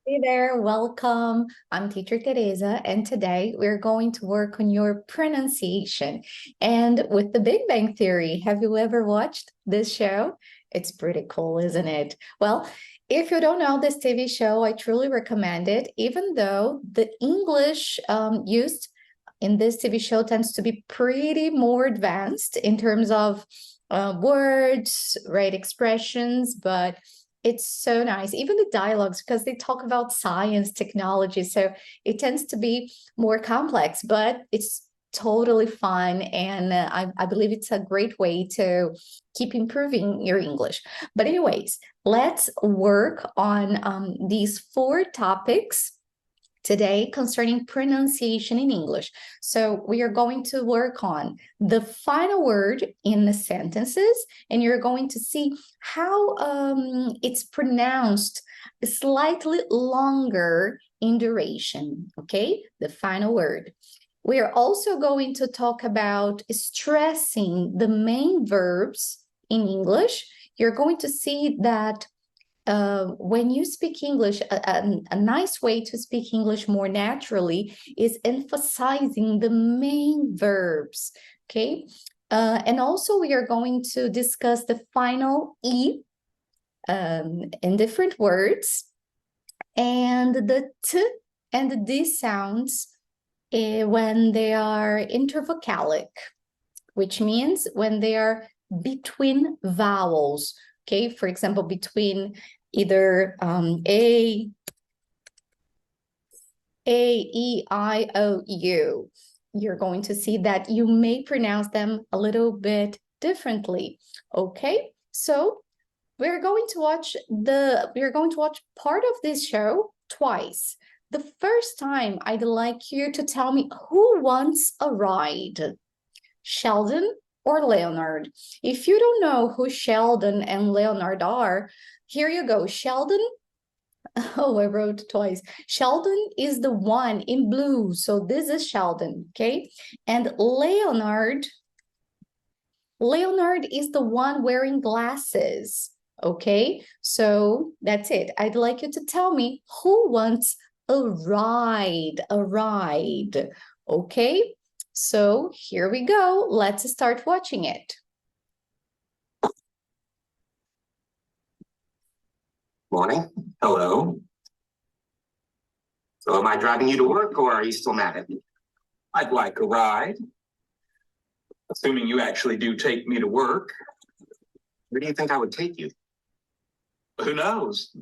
Hey there, welcome. I'm teacher Teresa, and today we're going to work on your pronunciation. And with the Big Bang Theory, have you ever watched this show? It's pretty cool, isn't it? Well, if you don't know this TV show, I truly recommend it, even though the English used in this TV show tends to be pretty more advanced in terms of words, right, expressions, but it's so nice. Even the dialogues, because they talk about science, technology. So it tends to be more complex, but it's totally fun. And I believe it's a great way to keep improving your English. But anyways, let's work on these 4 topics today concerning pronunciation in English. So we are going to work on the final word in the sentences, and you're going to see how it's pronounced slightly longer in duration, okay? The final word. We are also going to talk about stressing the main verbs in English. You're going to see that when you speak English, a nice way to speak English more naturally is emphasizing the main verbs, okay? And also we are going to discuss the final E in different words, and the T and the D sounds when they are intervocalic, which means when they are between vowels, okay? For example, between either A, E, I, O, U. You're going to see that you may pronounce them a little bit differently. Okay, so we're going to watch part of this show twice. The first time, I'd like you to tell me who wants a ride, Sheldon or Leonard. If you don't know who Sheldon and Leonard are, here you go. Sheldon, oh, I wrote twice. Sheldon is the one in blue. So this is Sheldon, okay? And Leonard is the one wearing glasses, okay? So that's it. I'd like you to tell me who wants a ride, okay? So here we go. Let's start watching it. Morning. Hello. So am I driving you to work, or are you still mad at me? I'd like a ride. Assuming you actually do take me to work. Where do you think I would take you? Who knows?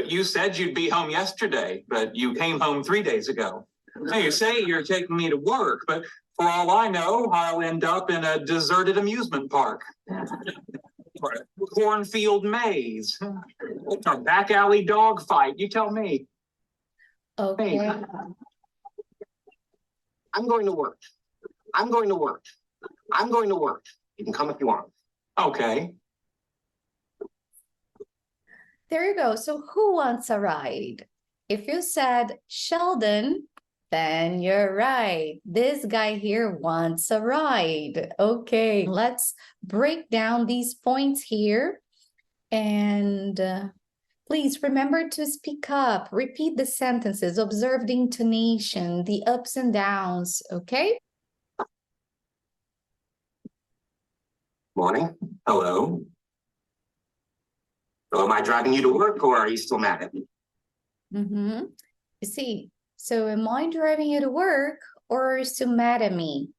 You said you'd be home yesterday, but you came home 3 days ago. Now you say you're taking me to work, but for all I know, I'll end up in a deserted amusement park. Or a cornfield maze. Or a back alley dog fight. You tell me. Okay. Hey, I'm going to work. I'm going to work. I'm going to work. You can come if you want. Okay. There you go. So who wants a ride? If you said Sheldon, then you're right. This guy here wants a ride. Okay, let's break down these points here. And please remember to speak up, repeat the sentences, observe the intonation, the ups and downs, okay? Morning. Hello. So am I driving you to work, or are you still mad at me? You see, so am I driving you to work, or are you still mad at me?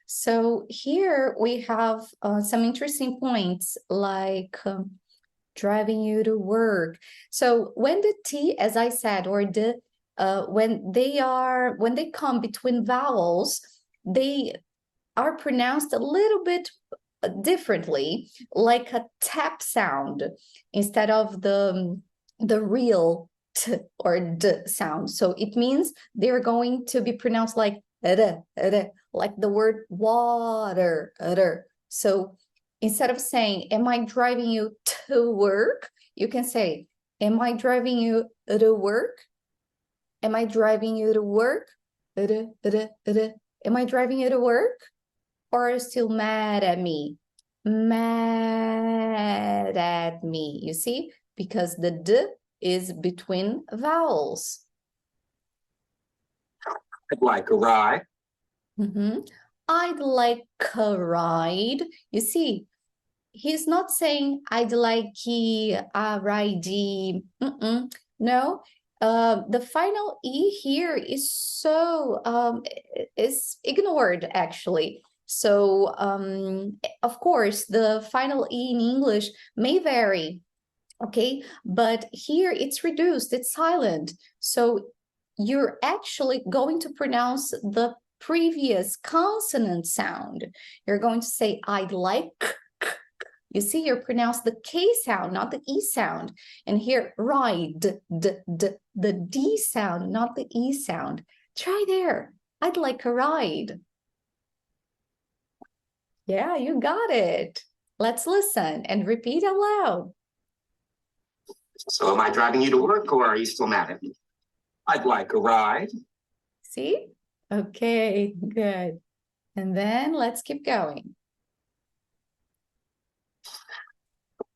So here we have some interesting points like driving you to work. So when the T, as I said, or the when they come between vowels, they are pronounced a little bit differently, like a tap sound instead of the real T or D sound. So it means they're going to be pronounced like the word water. So instead of saying, am I driving you to work? You can say, am I driving you to work? Am I driving you to work? Am I driving you to work? Or are you still mad at me? Mad at me, you see? Because the D is between vowels. I'd like a ride. I'd like a ride. You see, he's not saying I'd like a ride. No, the final E here is so is ignored actually. So of course the final E in English may vary, okay, but here it's reduced, it's silent. So you're actually going to pronounce the previous consonant sound. You're going to say I'd like. You see, you pronounce the K sound, not the E sound. And here, ride, the D sound, not the E sound. Try there. I'd like a ride. Yeah, you got it. Let's listen and repeat out loud. So am I driving you to work, or are you still mad at me? I'd like a ride. See? Okay, good. And then let's keep going.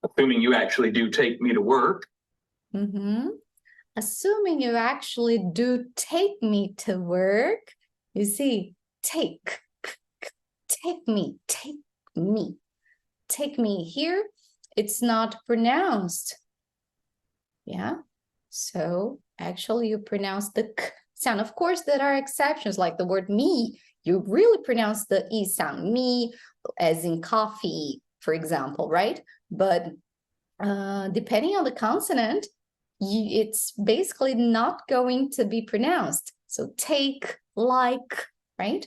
Assuming you actually do take me to work. Assuming you actually do take me to work. You see, take me, take me. Take me here, it's not pronounced. Yeah, so actually you pronounce the K sound. Of course, there are exceptions, like the word me. You really pronounce the E sound, me, as in coffee, for example, right? But depending on the consonant, it's basically not going to be pronounced. So take, like, right?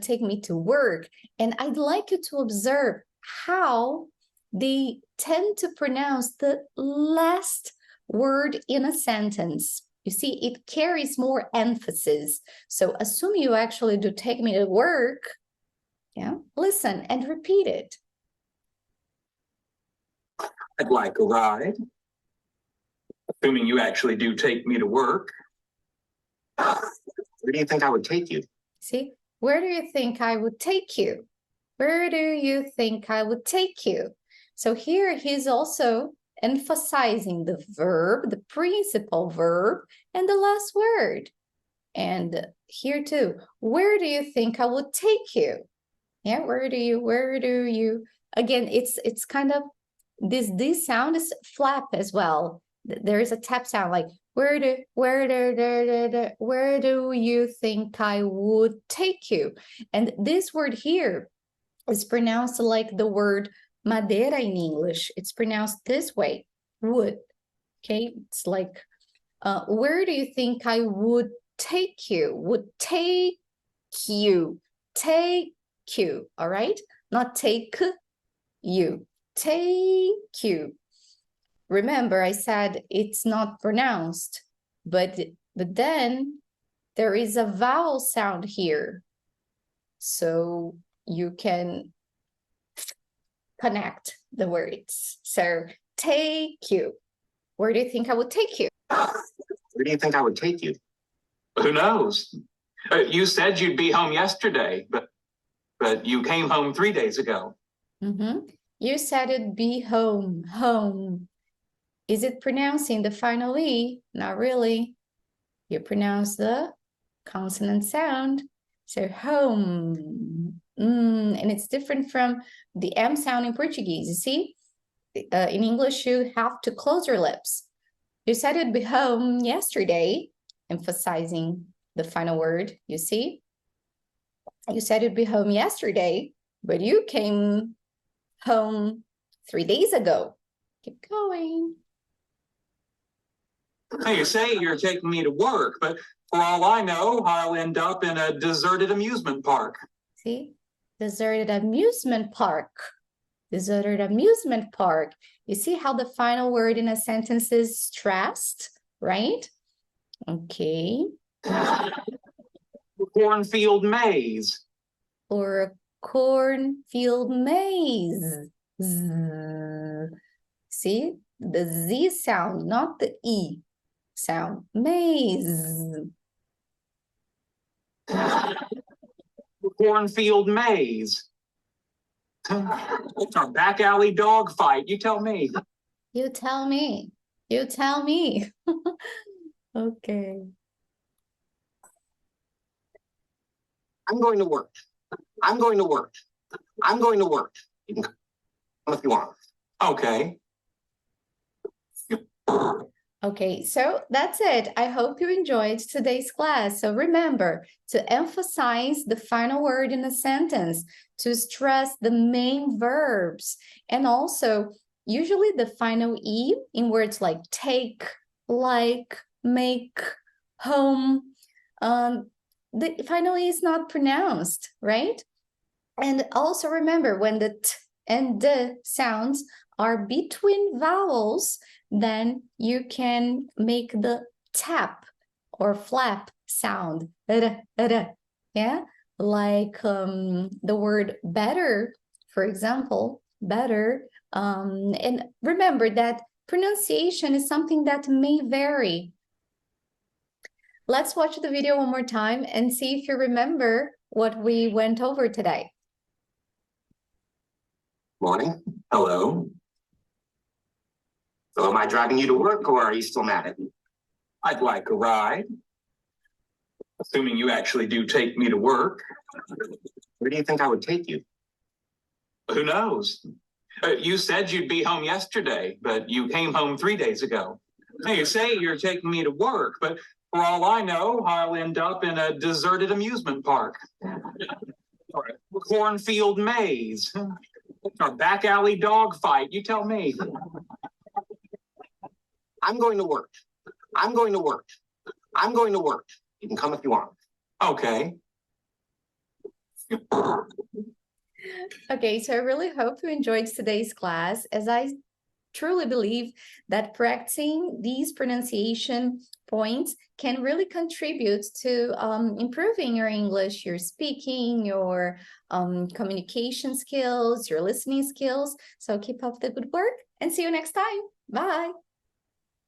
Take me to work. And I'd like you to observe how they tend to pronounce the last word in a sentence. You see, it carries more emphasis. So assume you actually do take me to work. Yeah, listen and repeat it. I'd like a ride. Assuming you actually do take me to work. Where do you think I would take you? See, where do you think I would take you? Where do you think I would take you? So here he's also emphasizing the verb, the principal verb, and the last word. And here too, where do you think I would take you? Yeah, where do you? Again, it's kind of, this sound is flap as well. There is a tap sound like, where do you think I would take you? And this word here is pronounced like the word madeira in English. It's pronounced this way, would. Okay, it's like, where do you think I would take you? Would take you, all right? Not take you, take you. Remember, I said it's not pronounced, but then there is a vowel sound here. So you can connect the words. So take you. Where do you think I would take you? Where do you think I would take you? Who knows? You said you'd be home yesterday, but you came home 3 days ago. You said it'd be home, home. Is it pronouncing the final E? Not really. You pronounce the consonant sound. So home. And it's different from the M sound in Portuguese. You see, in English, you have to close your lips. You said it'd be home yesterday, emphasizing the final word, you see? You said it'd be home yesterday, but you came home 3 days ago. Keep going. You say you're taking me to work, but for all I know, I'll end up in a deserted amusement park. See? Deserted amusement park. Deserted amusement park. You see how the final word in a sentence is stressed, right? Okay. Cornfield maze. Or a cornfield maze. See? The Z sound, not the E sound. Maze. Cornfield maze. It's a back alley dog fight. You tell me. You tell me. You tell me. Okay. I'm going to work. I'm going to work. I'm going to work. You can come if you want. Okay. Okay, so that's it. I hope you enjoyed today's class. So remember to emphasize the final word in a sentence, to stress the main verbs, and also usually the final E in words like take, like, make, home. The final E is not pronounced, right? And also remember when the t and the sounds are between vowels, then you can make the tap or flap sound. Yeah, like the word better, for example, better. And remember that pronunciation is something that may vary. Let's watch the video one more time and see if you remember what we went over today. Morning. Hello. So am I driving you to work or are you still mad at me? I'd like a ride. Assuming you actually do take me to work. Where do you think I would take you? Who knows? You said you'd be home yesterday, but you came home 3 days ago. Now you say you're taking me to work, but for all I know, I'll end up in a deserted amusement park. Or a cornfield maze. Or a back alley dog fight. You tell me. I'm going to work. I'm going to work. I'm going to work. You can come if you want. Okay. Okay, so I really hope you enjoyed today's class, as I truly believe that practicing these pronunciation points can really contribute to improving your English, your speaking, your communication skills, your listening skills. So keep up the good work and see you next time. Bye.